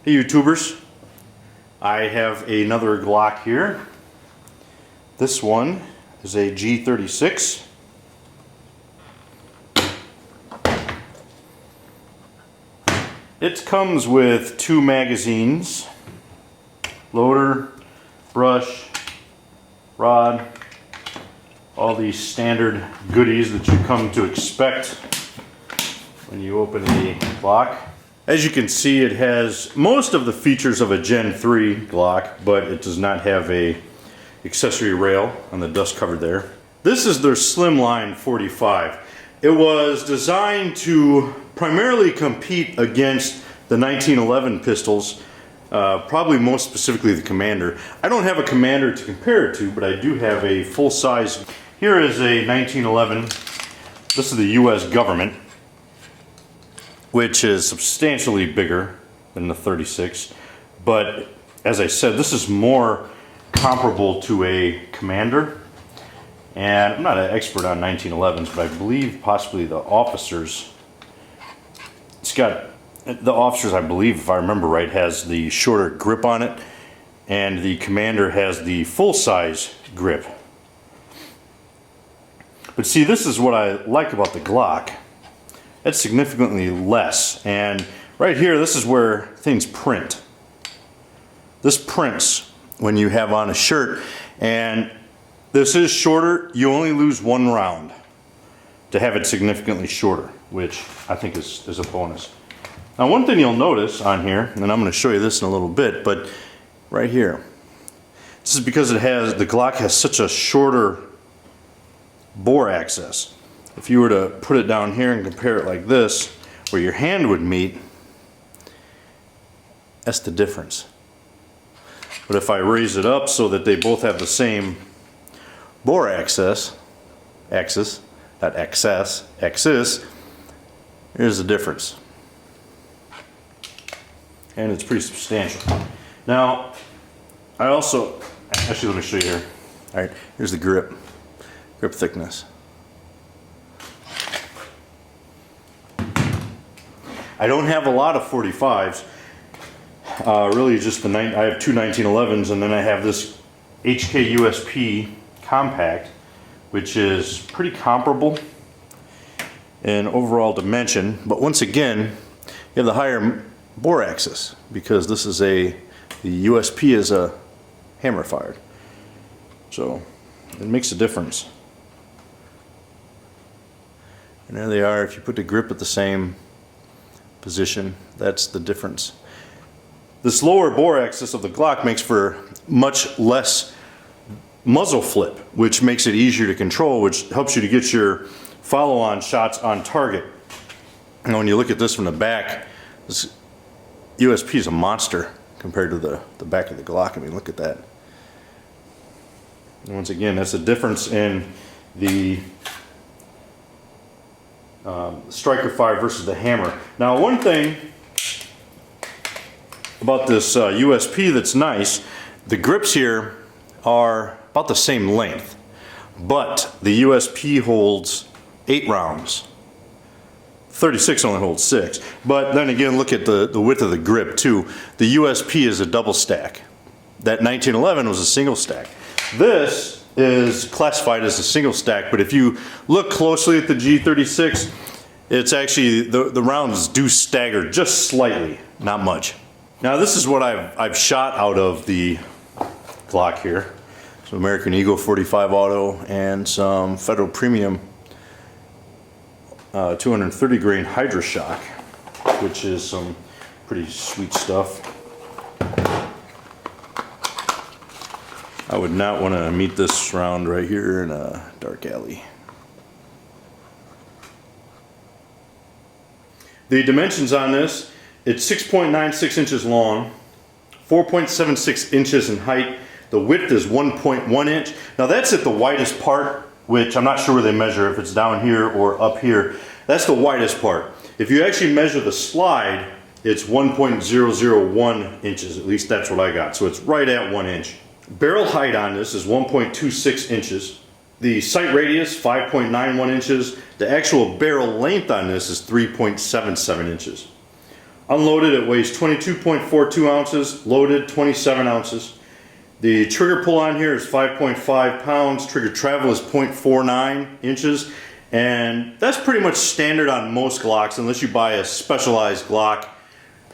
Hey YouTubers, I have another Glock here. This one is a G36. It comes with 2 magazines, loader, brush, rod, all these standard goodies that you come to expect when you open a Glock. As you can see, it has most of the features of a Gen 3 Glock, but it does not have a accessory rail on the dust cover there. This is their Slimline 45. It was designed to primarily compete against the 1911 pistols, probably most specifically the Commander. I don't have a Commander to compare it to, but I do have a full size. Here is a 1911. This is the US government, which is substantially bigger than the 36. But as I said, this is more comparable to a Commander. And I'm not an expert on 1911s, but I believe possibly the officers, I believe, if I remember right, has the shorter grip on it, and the Commander has the full-size grip. But see, this is what I like about the Glock. It's significantly less, and right here, this is where things print. This prints when you have on a shirt, and this is shorter. You only lose 1 round to have it significantly shorter, which I think is a bonus. Now, one thing you'll notice on here, and I'm going to show you this in a little bit, but right here, this is because the Glock has such a shorter bore access. If you were to put it down here and compare it like this, where your hand would meet, that's the difference. But if I raise it up so that they both have the same bore axis, here's the difference. And it's pretty substantial. Now, actually let me show you here. All right, here's the grip thickness. I don't have a lot of 45s, really just I have 2 1911s, and then I have this HK USP compact, which is pretty comparable in overall dimension, but once again, you have the higher bore axis because this is the USP is a hammer fired, so it makes a difference. And there they are. If you put the grip at the same position, that's the difference. This lower bore axis of the Glock makes for much less muzzle flip, which makes it easier to control, which helps you to get your follow-on shots on target. And when you look at this from the back, this USP is a monster compared to the back of the Glock. I mean, look at that. And once again, that's the difference in the striker fire versus the hammer. Now, one thing about this USP that's nice, the grips here are about the same length, but the USP holds 8 rounds. 36 only holds 6. But then again, look at the width of the grip too. The USP is a double stack. That 1911 was a single stack. This is classified as a single stack, but if you look closely at the G36, it's actually, the rounds do stagger just slightly, not much. Now this is what I've shot out of the Glock here. Some American Eagle 45 auto and some Federal Premium 230 grain Hydra Shock, which is some pretty sweet stuff. I would not want to meet this round right here in a dark alley. The dimensions on this, it's 6.96 inches long, 4.76 inches in height. The width is 1.1 inch. Now that's at the widest part, which I'm not sure where they measure, if it's down here or up here. That's the widest part. If you actually measure the slide, it's 1.001 inches, at least that's what I got. So it's right at 1 inch. Barrel height on this is 1.26 inches. The sight radius, 5.91 inches. The actual barrel length on this is 3.77 inches. Unloaded, it weighs 22.42 ounces. Loaded, 27 ounces. The trigger pull on here is 5.5 pounds. Trigger travel is 0.49 inches. And that's pretty much standard on most Glocks, unless you buy a specialized Glock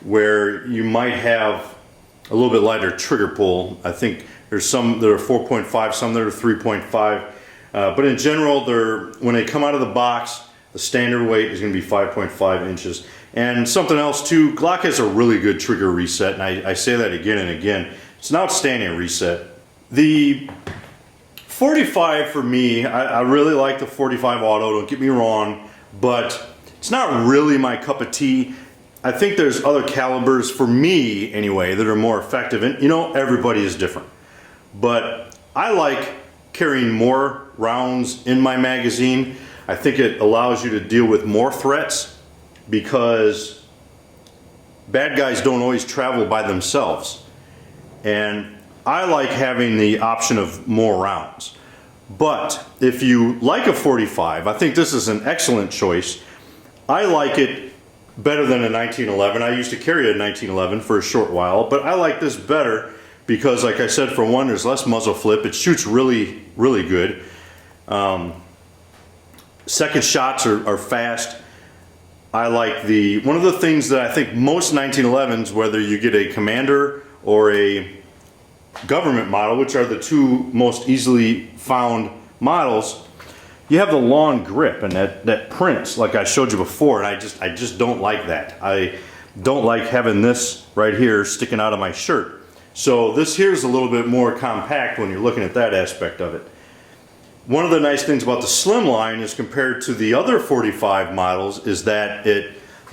where you might have a little bit lighter trigger pull. I think there's some that are 4.5, some that are 3.5. But in general, when they come out of the box, the standard weight is going to be 5.5 inches. And something else too, Glock has a really good trigger reset, and I say that again and again. It's an outstanding reset. The 45 for me, I really like the 45 auto, don't get me wrong, but it's not really my cup of tea. I think there's other calibers, for me anyway, that are more effective. And you know, everybody is different. But I like carrying more rounds in my magazine. I think it allows you to deal with more threats, because bad guys don't always travel by themselves. And I like having the option of more rounds. But if you like a 45, I think this is an excellent choice. I like it better than a 1911. I used to carry a 1911 for a short while, but I like this better because, like I said, for one, there's less muzzle flip. It shoots really, really good. Second shots are fast. I like one of the things that I think most 1911s, whether you get a commander or a government model, which are the two most easily found models, you have the long grip and that prints like I showed you before, and I just don't like that. I don't like having this right here sticking out of my shirt. So this here is a little bit more compact when you're looking at that aspect of it. One of the nice things about the slimline is, compared to the other 45 models, is that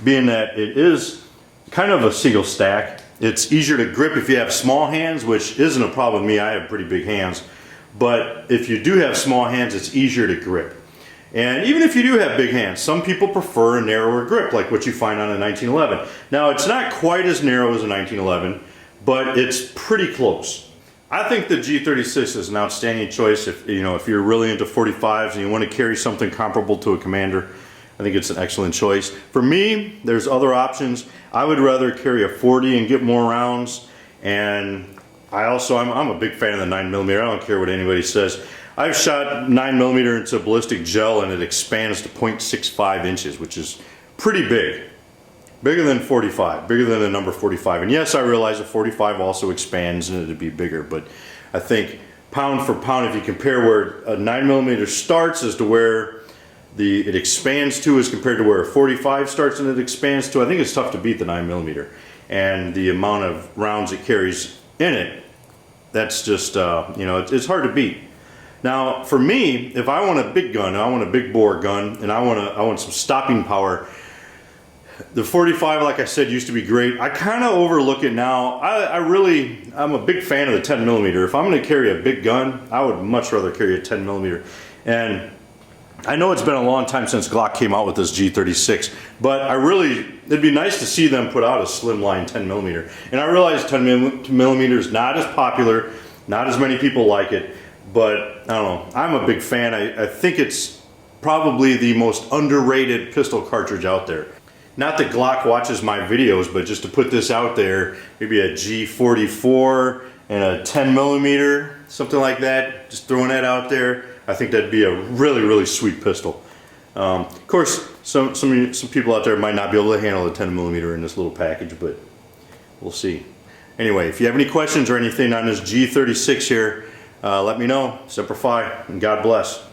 being that it is kind of a single stack, it's easier to grip if you have small hands, which isn't a problem with me. I have pretty big hands. But if you do have small hands, it's easier to grip. And even if you do have big hands, some people prefer a narrower grip, like what you find on a 1911. Now, it's not quite as narrow as a 1911, but it's pretty close. I think the G36 is an outstanding choice if you're really into 45s and you want to carry something comparable to a commander. I think it's an excellent choice. For me, there's other options. I would rather carry a 40 and get more rounds. And I'm a big fan of the 9mm. I don't care what anybody says. I've shot 9mm into ballistic gel and it expands to 0.65 inches, which is pretty big. Bigger than 45, bigger than the number 45. And yes, I realize a 45 also expands and it'd be bigger, but I think pound for pound, if you compare where a 9mm starts as to where it expands to as compared to where a 45 starts and it expands to, I think it's tough to beat the 9mm. And the amount of rounds it carries in it, that's just, it's hard to beat. Now, for me, if I want a big gun, I want a big bore gun, and I want some stopping power, the 45, like I said, used to be great. I kind of overlook it now. I'm a big fan of the 10mm. If I'm going to carry a big gun, I would much rather carry a 10mm. And I know it's been a long time since Glock came out with this G36, but it'd be nice to see them put out a slimline 10mm. And I realize 10mm is not as popular, not as many people like it, but I don't know, I'm a big fan. I think it's probably the most underrated pistol cartridge out there. Not that Glock watches my videos, but just to put this out there, maybe a G44 and a 10mm, something like that, just throwing that out there. I think that'd be a really, really sweet pistol. Of course, some people out there might not be able to handle a 10mm in this little package, but we'll see. Anyway, if you have any questions or anything on this G36 here, let me know. Semper Fi, and God bless.